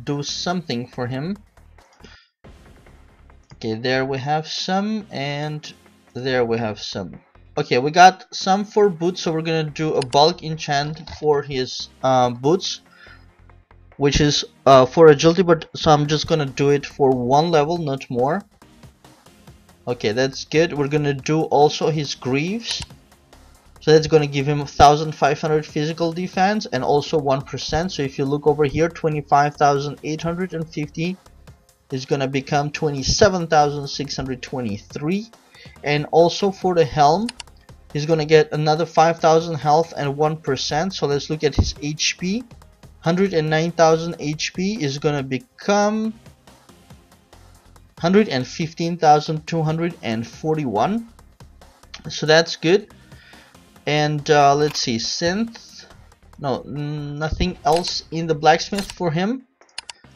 do something for him. Okay, there we have some, and there we have some. Okay, we got some for boots, so we're gonna do a bulk enchant for his boots, which is for agility, but so I'm just gonna do it for 1 level, not more. Okay, that's good. We're gonna do also his greaves, so that's gonna give him 1500 physical defense and also 1%. So if you look over here, 25,850 is gonna become 27,623. And also for the helm, he's gonna get another 5,000 health and 1%. So let's look at his HP. 109,000 HP is gonna become 115,241. So that's good. And let's see, synth. No, nothing else in the blacksmith for him.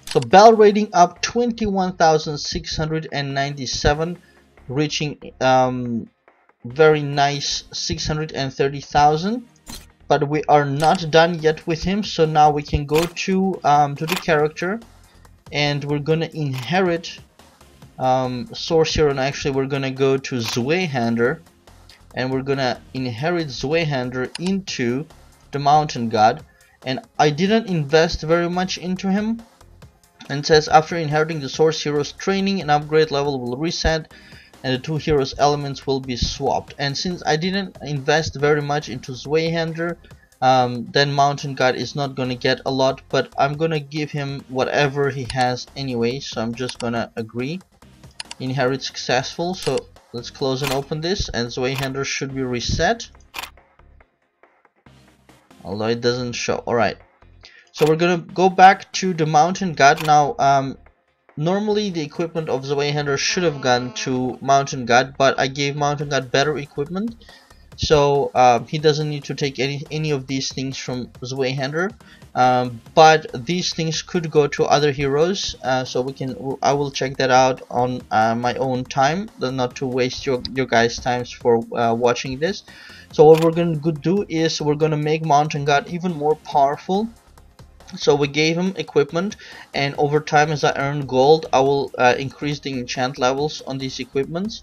So bell rating up 21,697, reaching very nice 630,000. But we are not done yet with him, so now we can go to the character, and we're gonna inherit Sorcerer, and actually we're gonna go to Zweihander, and we're gonna inherit Zweihander into the Mountain God. And I didn't invest very much into him, and it says after inheriting the Source Hero's training, an upgrade level will reset and the 2 heroes elements will be swapped. And since I didn't invest very much into Zweihander, then Mountain God is not gonna get a lot, but I'm gonna give him whatever he has anyway, so I'm just gonna agree. Inherit successful. So let's close and open this, and Zweihander should be reset, although it doesn't show. Alright, so we're gonna go back to the Mountain God now. Normally the equipment of Zweihander should have gone to Mountain God, but I gave Mountain God better equipment, so he doesn't need to take any of these things from Zweihander. But these things could go to other heroes, so I will check that out on my own time, not to waste your guys' times for watching this. So what we're going to do is we're going to make Mountain God even more powerful. So we gave him equipment, and over time as I earn gold, I will increase the enchant levels on these equipments.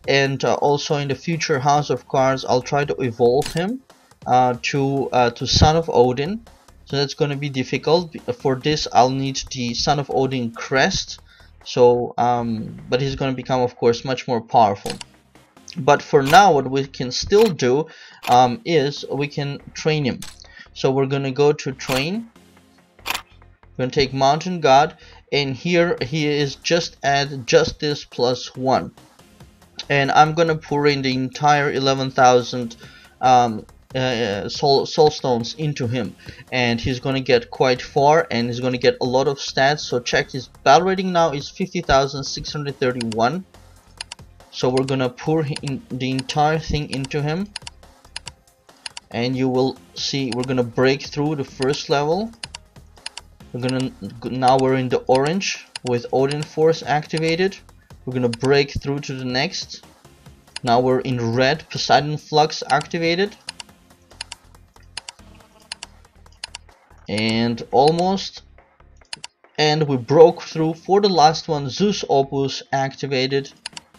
And also in the future House of Cards, I'll try to evolve him to Son of Odin. So that's going to be difficult. For this I'll need the Son of Odin crest. So but he's going to become, of course, much more powerful. But for now what we can still do is we can train him. So we're going to go to train. We're going to take Mountain God, and here he is just at Justice +1. And I'm going to pour in the entire 11,000 soul stones into him, and he's going to get quite far, and he's going to get a lot of stats. So check, his battle rating now is 50,631. So we're going to pour in the entire thing into him, and you will see we're going to break through the first level. Now we're in the orange with Odin Force activated. We're gonna break through to the next. Now we're in red, Poseidon Flux activated. And almost. And we broke through for the last one, Zeus Opus activated.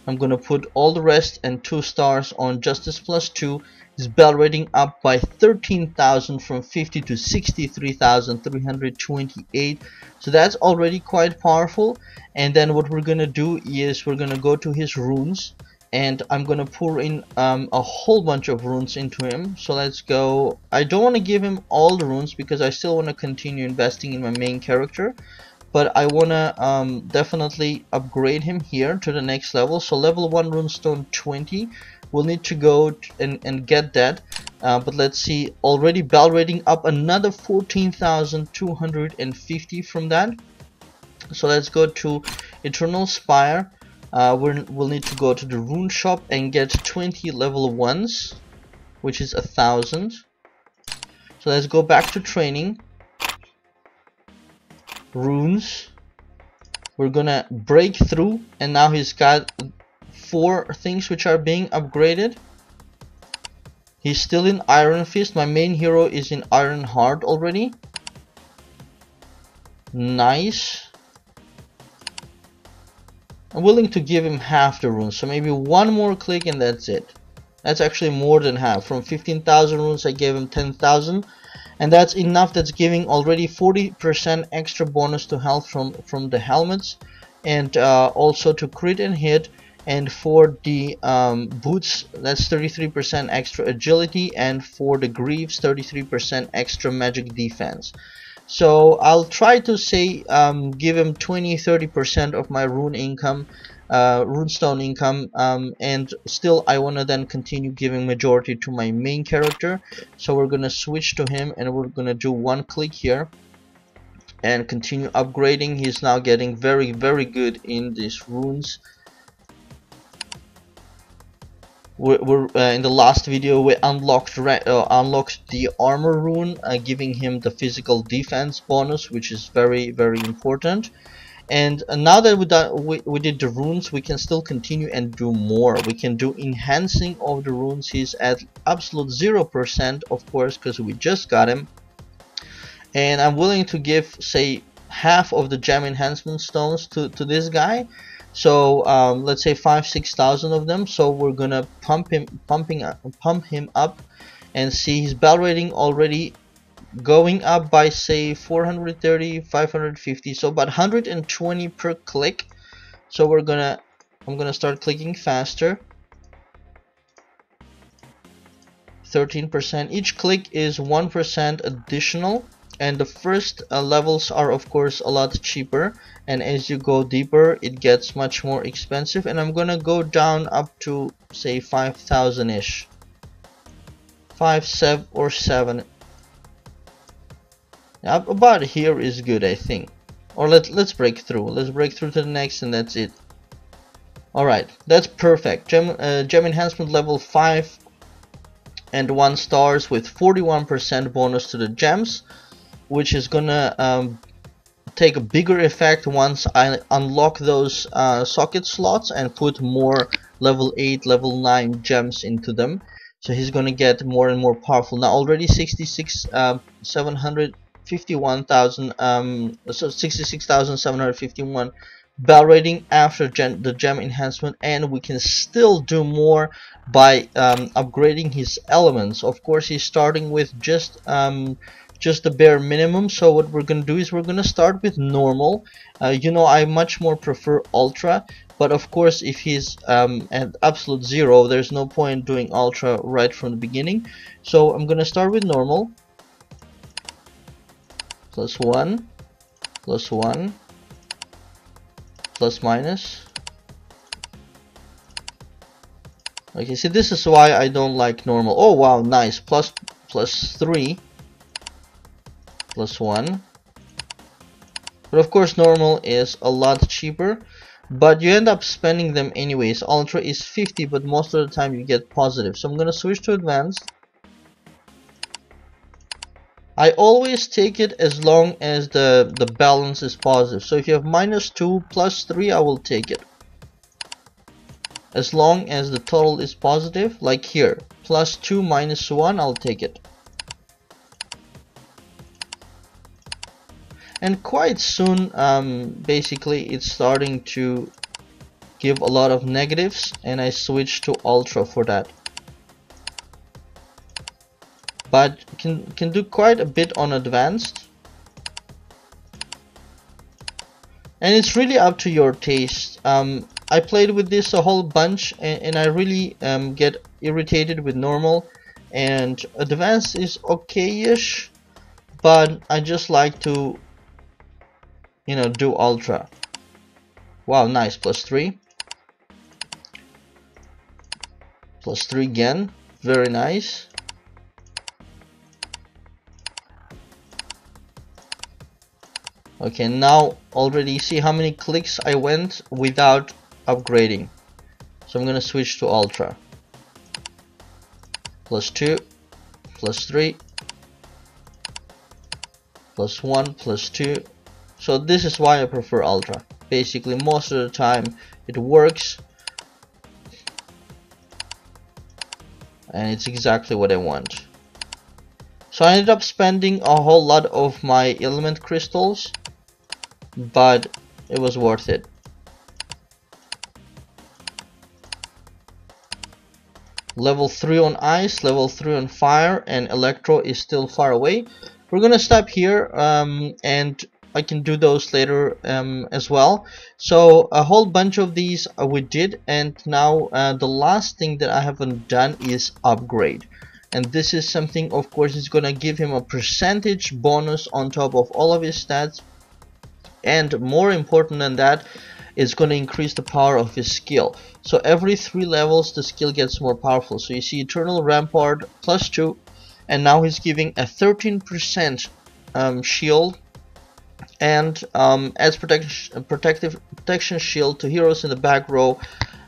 I'm gonna put all the rest and 2 stars on Justice +2. His bell rating up by 13,000 from 50 to 63,328. So that's already quite powerful. And then what we're gonna do is we're gonna go to his runes, and I'm gonna pour in a whole bunch of runes into him. So let's go. I don't want to give him all the runes because I still want to continue investing in my main character, but I want to definitely upgrade him here to the next level. So level 1 runestone 20. We'll need to go and get that, but let's see, already bell rating up another 14,250 from that. So let's go to Eternal Spire. We'll need to go to the rune shop and get 20 level 1s, which is 1,000. So let's go back to training. Runes. We're gonna break through, and now he's got 4 things which are being upgraded. He's still in Iron Fist. My main hero is in Iron Heart already. Nice. I'm willing to give him half the runes, so maybe one more click and that's it. That's actually more than half. From 15,000 runes I gave him 10,000, and that's enough. That's giving already 40% extra bonus to health from the helmets, and also to crit and hit. And for the boots, that's 33% extra agility, and for the greaves 33% extra magic defense. So I'll try to say give him 20-30% of my rune income, runestone income, and still I want to then continue giving majority to my main character. So we're gonna switch to him, and we're gonna do one click here and continue upgrading. He's now getting very good in these runes. We're in the last video we unlocked the armor rune, giving him the physical defense bonus, which is very important. And now that we did the runes, we can still continue and do more. We can do enhancing of the runes. He's at absolute 0%, of course, because we just got him. And I'm willing to give, say, half of the gem enhancement stones to this guy. So let's say 5,000-6,000 of them. So we're gonna pump him up, and see his bell rating already going up by, say, 430, 550. So about 120 per click. So I'm gonna start clicking faster. 13%. Each click is 1% additional. And the first levels are of course a lot cheaper, and as you go deeper it gets much more expensive. And I'm gonna go down up to, say, 5,000-ish, 5, 7 or 7. About here is good, I think. Or let's break through. Let's break through to the next, and that's it. Alright, that's perfect. Gem enhancement level 5 and 1 stars with 41% bonus to the gems, which is gonna take a bigger effect once I unlock those socket slots and put more level 8, level 9 gems into them. So he's gonna get more and more powerful. Now already 66,751 bell rating after the gem enhancement, and we can still do more by upgrading his elements. Of course, he's starting with just the bare minimum. So what we're gonna do is we're gonna start with normal. You know, I much more prefer ultra, but of course if he's at absolute 0, there's no point doing ultra right from the beginning. So I'm gonna start with normal. +1, +1, plus minus. Okay, see, this is why I don't like normal. Oh wow, nice. +3, +1. But of course normal is a lot cheaper, but you end up spending them anyways. Ultra is 50, but most of the time you get positive. So I'm gonna switch to advanced. I always take it as long as the balance is positive. So if you have -2, +3, I will take it. As long as the total is positive, like here, +2, -1, I'll take it. And quite soon, basically, it's starting to give a lot of negatives, and I switch to ultra for that. But can do quite a bit on advanced, and it's really up to your taste. I played with this a whole bunch, and I really get irritated with normal, and advanced is okay-ish, but I just like to, you know, do ultra. Wow, nice. +3, +3 again, very nice. Okay, now already see how many clicks I went without upgrading. So I'm gonna switch to ultra. +2, +3, +1, +2. So this is why I prefer ultra. Basically, most of the time it works, and it's exactly what I want. So I ended up spending a whole lot of my element crystals but it was worth it. Level 3 on ice, level 3 on fire, and electro is still far away. We're gonna stop here, and I can do those later as well. So a whole bunch of these we did, and now the last thing that I haven't done is upgrade. And this is something, of course, is gonna give him a percentage bonus on top of all of his stats, and more important than that, is going to increase the power of his skill. So every 3 levels the skill gets more powerful. So you see Eternal Rampart +2, and now he's giving a 13% shield, and adds protection shield to heroes in the back row,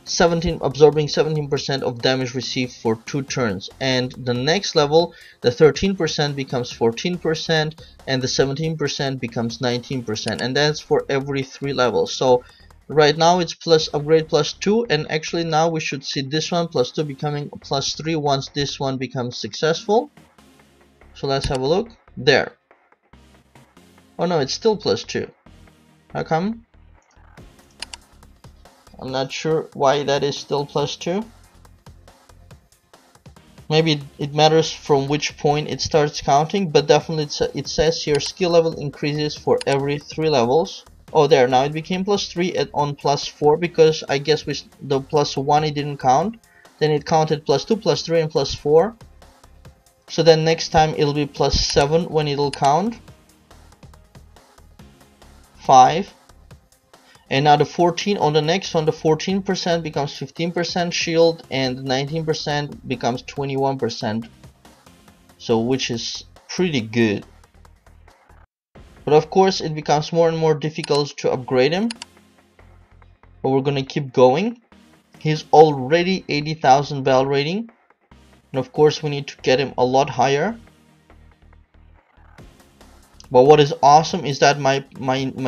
absorbing 17% of damage received for 2 turns. And the next level, the 13% becomes 14%, and the 17% becomes 19%, and that's for every 3 levels. So right now it's upgrade +2, and actually now we should see this one +2 becoming +3 once this one becomes successful. So let's have a look. There. Oh no, it's still +2. How come? I'm not sure why that is still +2. Maybe it matters from which point it starts counting, but definitely it says here skill level increases for every 3 levels. Oh, there, now it became +3 on +4, because I guess with the +1 it didn't count. Then it counted +2, +3, and +4. So then next time it'll be +7 when it'll count. 5. And now the 14 on the next one, the 14% becomes 15% shield, and 19% becomes 21%. So which is pretty good. But of course it becomes more and more difficult to upgrade him. But we're gonna keep going. He's already 80,000 battle rating. And of course we need to get him a lot higher. But what is awesome is that my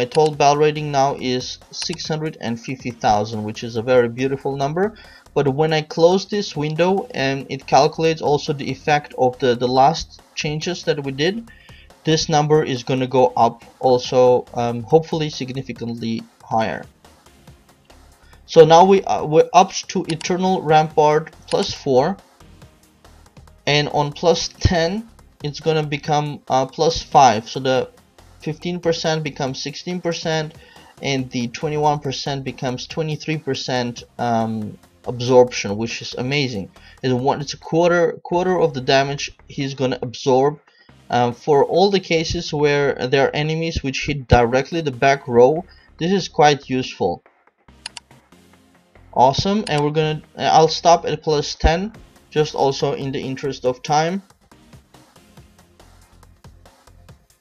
total battle rating now is 650,000, which is a very beautiful number. But when I close this window and it calculates also the effect of the last changes that we did, this number is going to go up also, hopefully significantly higher. So now we're up to Eternal Rampart +4, and on +10 it's gonna become +5. So the 15% becomes 16%, and the 21% becomes 23% absorption, which is amazing. It's a quarter of the damage he's gonna absorb. For all the cases where there are enemies which hit directly the back row, this is quite useful. Awesome. And I'll stop at +10, just also in the interest of time.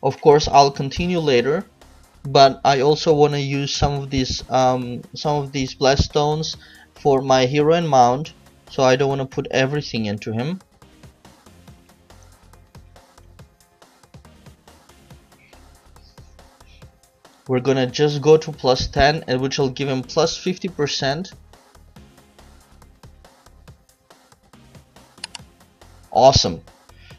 Of course I'll continue later, but I also want to use some of these blast stones for my hero and mount, so I don't want to put everything into him. We're gonna just go to +10, and which will give him +50%. Awesome.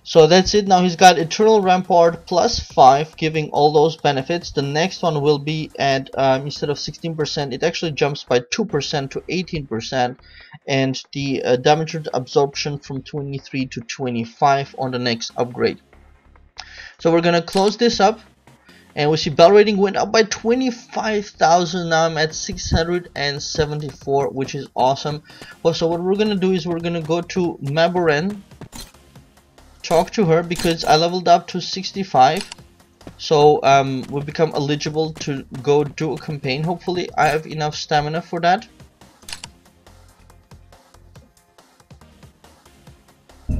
So that's it. Now he's got Eternal Rampart +5, giving all those benefits. The next one will be at instead of 16%, it actually jumps by 2% to 18%, and the damage absorption from 23 to 25 on the next upgrade. So we're gonna close this up, and we see battle rating went up by 25,000. Now I'm at 674, which is awesome. Well, so what we're gonna do is we're gonna go to Maboren, talk to her, because I leveled up to 65, so we become eligible to go do a campaign. Hopefully I have enough stamina for that.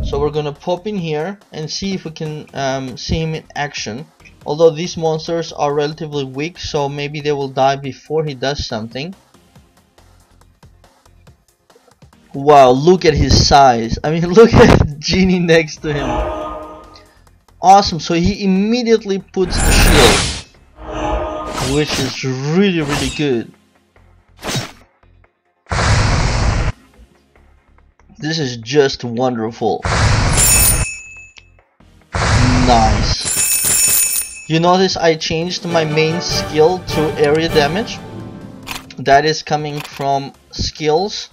So we're gonna pop in here and see if we can see him in action. Although these monsters are relatively weak, so maybe they will die before he does something. Wow, look at his size. I mean, look at Genie next to him. Awesome, so he immediately puts the shield, which is really good. This is just wonderful. Nice. You notice I changed my main skill to area damage. That is coming from skills.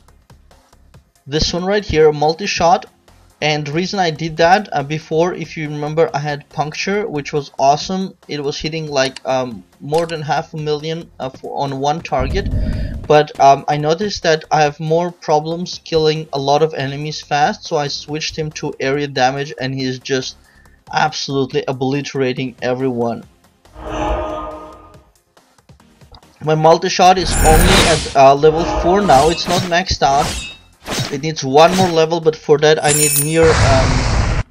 This one right here, multi-shot. And the reason I did that, before, if you remember, I had puncture, which was awesome. It was hitting like more than 500,000 on one target. But I noticed that I have more problems killing a lot of enemies fast, so I switched him to area damage, and he's just absolutely obliterating everyone. My multi-shot is only at level 4 now. It's not maxed out. It needs one more level, but for that I need near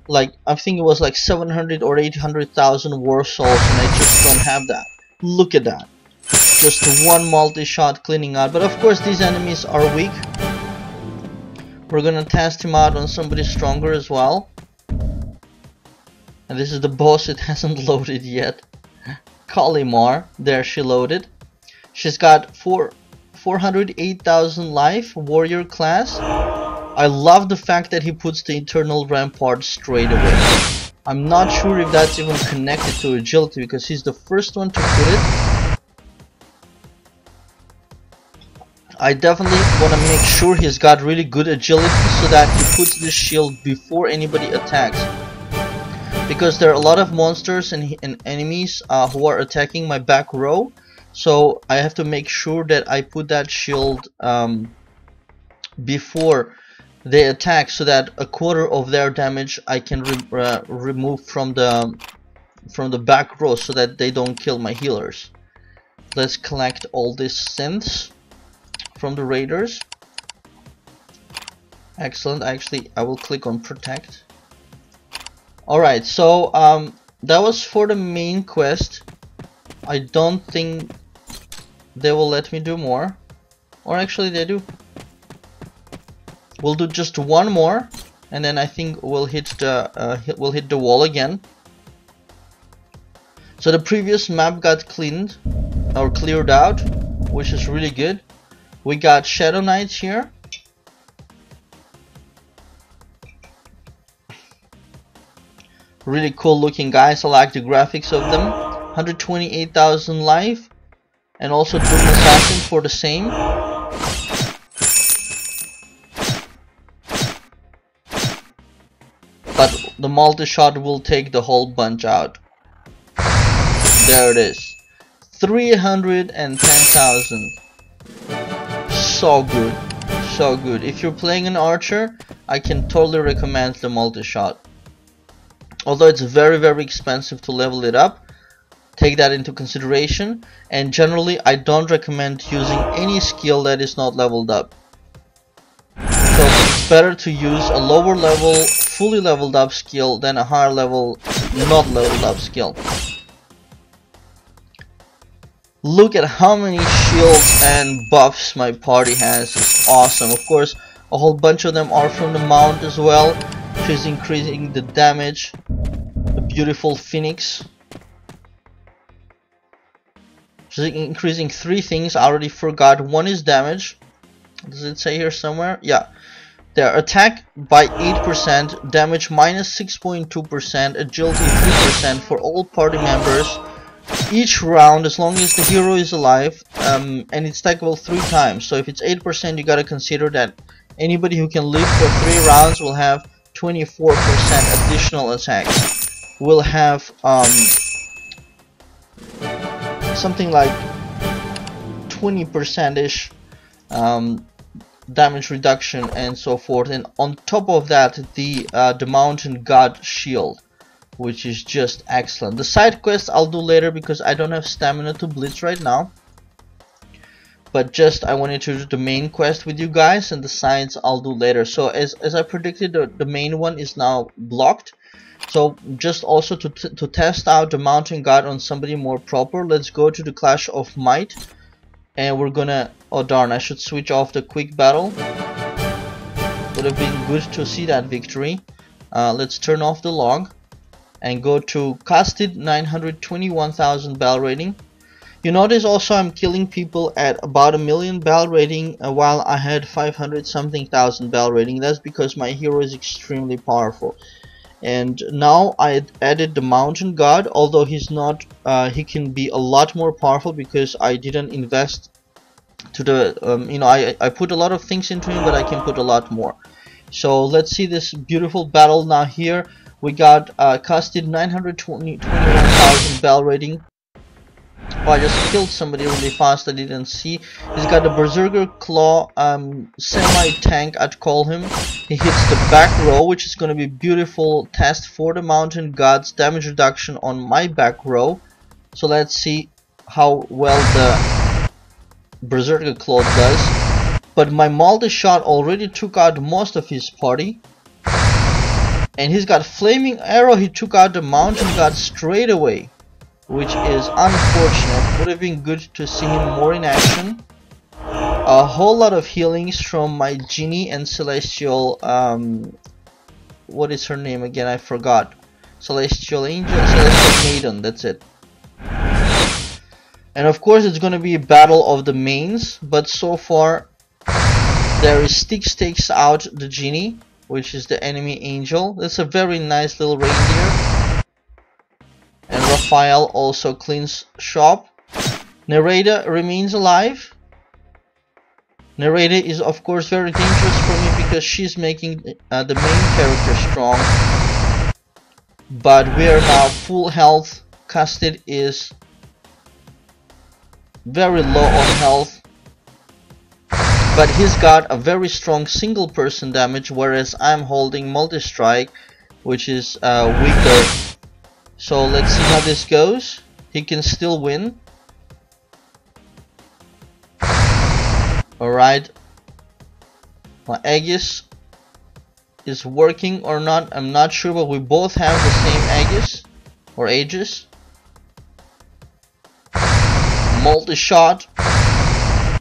like, I think it was like 700 or 800,000 war souls, and I just don't have that. Look at that. Just one multi-shot cleaning out. But of course these enemies are weak. We're gonna test him out on somebody stronger as well. And this is the boss. It hasn't loaded yet. Kalimar. There, she loaded. She's got 408,000 life, warrior class. I love the fact that he puts the internal rampart straight away. I'm not sure if that's even connected to agility, because he's the first one to put it. I definitely want to make sure he's got really good agility, so that he puts this shield before anybody attacks. Because there are a lot of monsters and enemies who are attacking my back row. So I have to make sure that I put that shield before they attack, so that a quarter of their damage I can remove from the back row, so that they don't kill my healers. Let's collect all these synths from the raiders. Excellent. Actually, I will click on protect. Alright, so that was for the main quest. I don't think they will let me do more, or actually they do. We'll do just one more, and then I think we'll hit the wall again. So the previous map got cleaned or cleared out, which is really good. We got Shadow Knights here. Really cool looking guys. I like the graphics of them. 128,000 life, and also Doom Assassin for the same. But the multi-shot will take the whole bunch out. There it is. 310,000. So good. So good. If you're playing an archer, I can totally recommend the multi-shot. Although it's very, very expensive to level it up. Take that into consideration. And generally, I don't recommend using any skill that is not leveled up. So it's better to use a lower level, fully leveled up skill than a higher level, not leveled up skill. Look at how many shields and buffs my party has. It's awesome. Of course, a whole bunch of them are from the mount as well, which is increasing the damage. The beautiful Phoenix. She's increasing 3 things. I already forgot. One is damage. Does it say here somewhere? Yeah. Their attack by 8%, damage minus 6.2%, agility 3% for all party members. Each round, as long as the hero is alive, and it's stackable 3 times. So if it's 8%, you gotta consider that anybody who can live for 3 rounds will have 24% additional attack. Will have something like 20%ish damage reduction and so forth. And on top of that, the Mountain God shield, which is just excellent. The side quests I'll do later, because I don't have stamina to blitz right now. But just I wanted to do the main quest with you guys, and the sides I'll do later. So as I predicted, the main one is now blocked. So just also to test out the Mountain God on somebody more proper, let's go to the Clash of Might, and we're gonna, oh darn, I should switch off the quick battle. Would have been good to see that victory. Let's turn off the log and go to casted 921,000 battle rating. You notice also I'm killing people at about 1,000,000 battle rating, while I had 500 something thousand battle rating. That's because my hero is extremely powerful. And now I added the mountain god, although he's not he can be a lot more powerful because I didn't invest to the you know, I put a lot of things into him, but I can put a lot more. So let's see this beautiful battle now. Here we got casted 921,000 bell rating. Oh, I just killed somebody really fast, I didn't see. He's got the Berserker Claw, semi-tank, I'd call him. He hits the back row, which is going to be beautiful test for the Mountain God's damage reduction on my back row. So let's see how well the Berserker Claw does. But my multi-shot already took out most of his party. And he's got Flaming Arrow, he took out the Mountain God straight away, which is unfortunate. Would have been good to see him more in action. A whole lot of healings from my Genie and Celestial, what is her name again? I forgot. Celestial Angel, Celestial Maiden, that's it. And of course it's gonna be a battle of the mains, but so far there is Styx takes out the Genie, which is the enemy angel. That's a very nice little reindeer. And Raphael also cleans shop. Narada remains alive. Narada is of course very dangerous for me because she's making the main character strong. But we are now full health. Custard is very low on health. But he's got a very strong single person damage, whereas I'm holding multi-strike, which is weaker. So let's see how this goes. He can still win. Alright. My Aegis is working or not, I'm not sure, but we both have the same Aegis or Aegis. Multi-shot.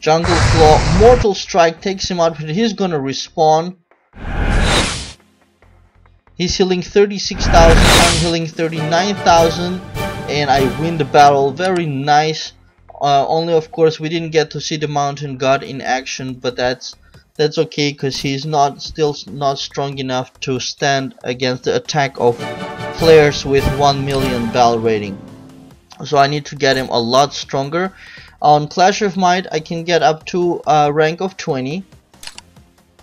Jungle Claw. Mortal Strike takes him out, but he's gonna respawn. He's healing 36,000, I'm healing 39,000, and I win the battle. Very nice. Only of course we didn't get to see the Mountain God in action, but that's okay because he's still not strong enough to stand against the attack of players with 1 million bell rating. So I need to get him a lot stronger. On Clash of Might I can get up to rank of 20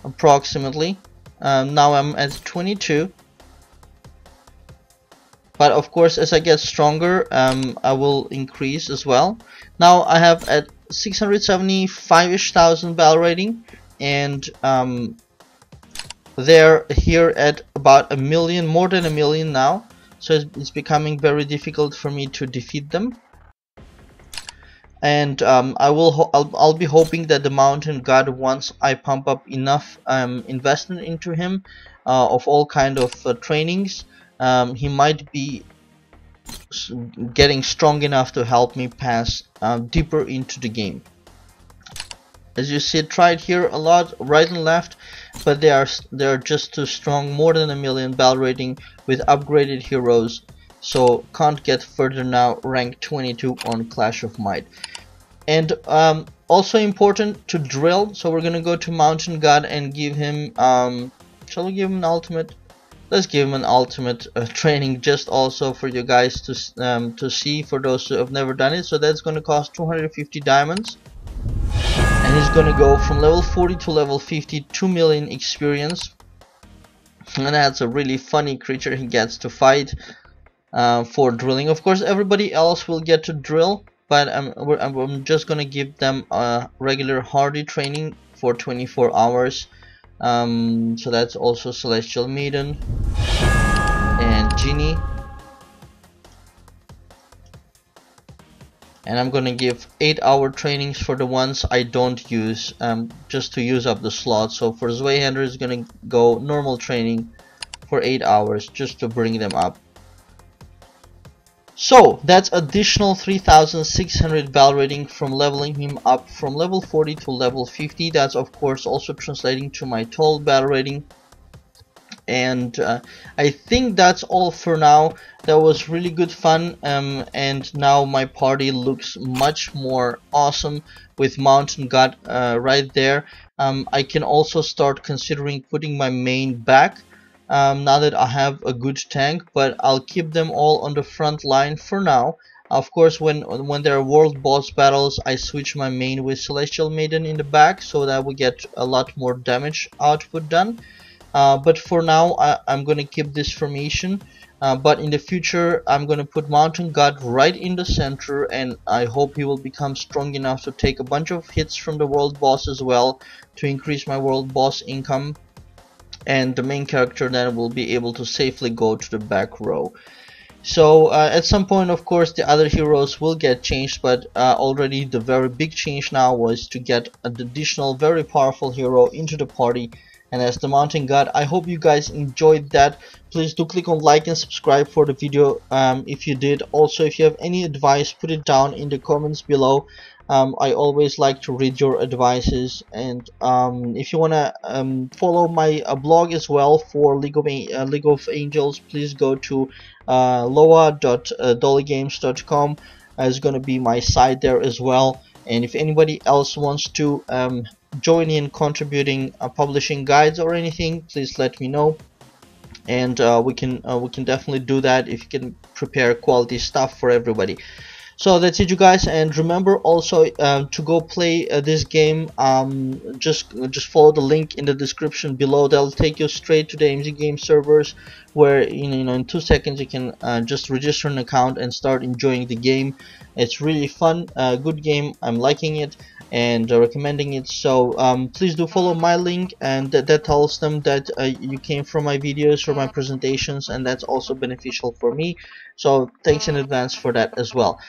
approximately. Now I'm at 22. But of course as I get stronger I will increase as well. Now I have at 675-ish thousand bell rating, and they're here at about 1 million, more than 1 million now. So it's becoming very difficult for me to defeat them. And I'll be hoping that the Mountain God, once I pump up enough investment into him of all kind of trainings, he might be getting strong enough to help me pass deeper into the game. As you see, tried here a lot, right and left, but they are just too strong. More than 1 million bell rating with upgraded heroes, so can't get further now. Rank 22 on Clash of Might. And also important to drill, so we're gonna go to Mountain God and give him shall we give him an ultimate? Let's give him an ultimate training, just also for you guys to see, for those who have never done it. So that's going to cost 250 diamonds, and he's going to go from level 40 to level 50, 2 million experience, and that's a really funny creature he gets to fight for drilling. Of course everybody else will get to drill, but I'm just going to give them a regular hardy training for 24 hours. So that's also Celestial Maiden and Genie, and I'm gonna give 8-hour trainings for the ones I don't use, just to use up the slot. So for Zweihander is gonna go normal training for 8 hours just to bring them up. So that's additional 3,600 bell rating from leveling him up from level 40 to level 50. That's of course also translating to my total bell rating. And I think that's all for now. That was really good fun, and now my party looks much more awesome with Mountain God right there. I can also start considering putting my main back. now that I have a good tank, but I'll keep them all on the front line for now. Of course, when there are world boss battles, I switch my main with Celestial Maiden in the back so that we get a lot more damage output done. But for now, I'm gonna keep this formation. But in the future, I'm gonna put Mountain God right in the center, and I hope he will become strong enough to take a bunch of hits from the world boss as well to increase my world boss income. And the main character then will be able to safely go to the back row. So at some point, of course, the other heroes will get changed, but already the very big change now was to get an additional very powerful hero into the party, and as the Mountain God. I hope you guys enjoyed that. Please do click on like and subscribe for the video if you did. Also, if you have any advice, put it down in the comments below. I always like to read your advices, and if you want to follow my blog as well for League of Angels, please go to loa.dollygames.com. It's going to be my site there as well. And if anybody else wants to join in contributing publishing guides or anything, please let me know, and we can definitely do that if you can prepare quality stuff for everybody. So that's it, you guys, and remember also to go play this game. Just follow the link in the description below. That'll take you straight to the MZ Game servers, where in 2 seconds you can just register an account and start enjoying the game. It's really fun, good game. I'm liking it and recommending it. So please do follow my link, and that tells them that you came from my videos or my presentations, and that's also beneficial for me. So thanks in advance for that as well.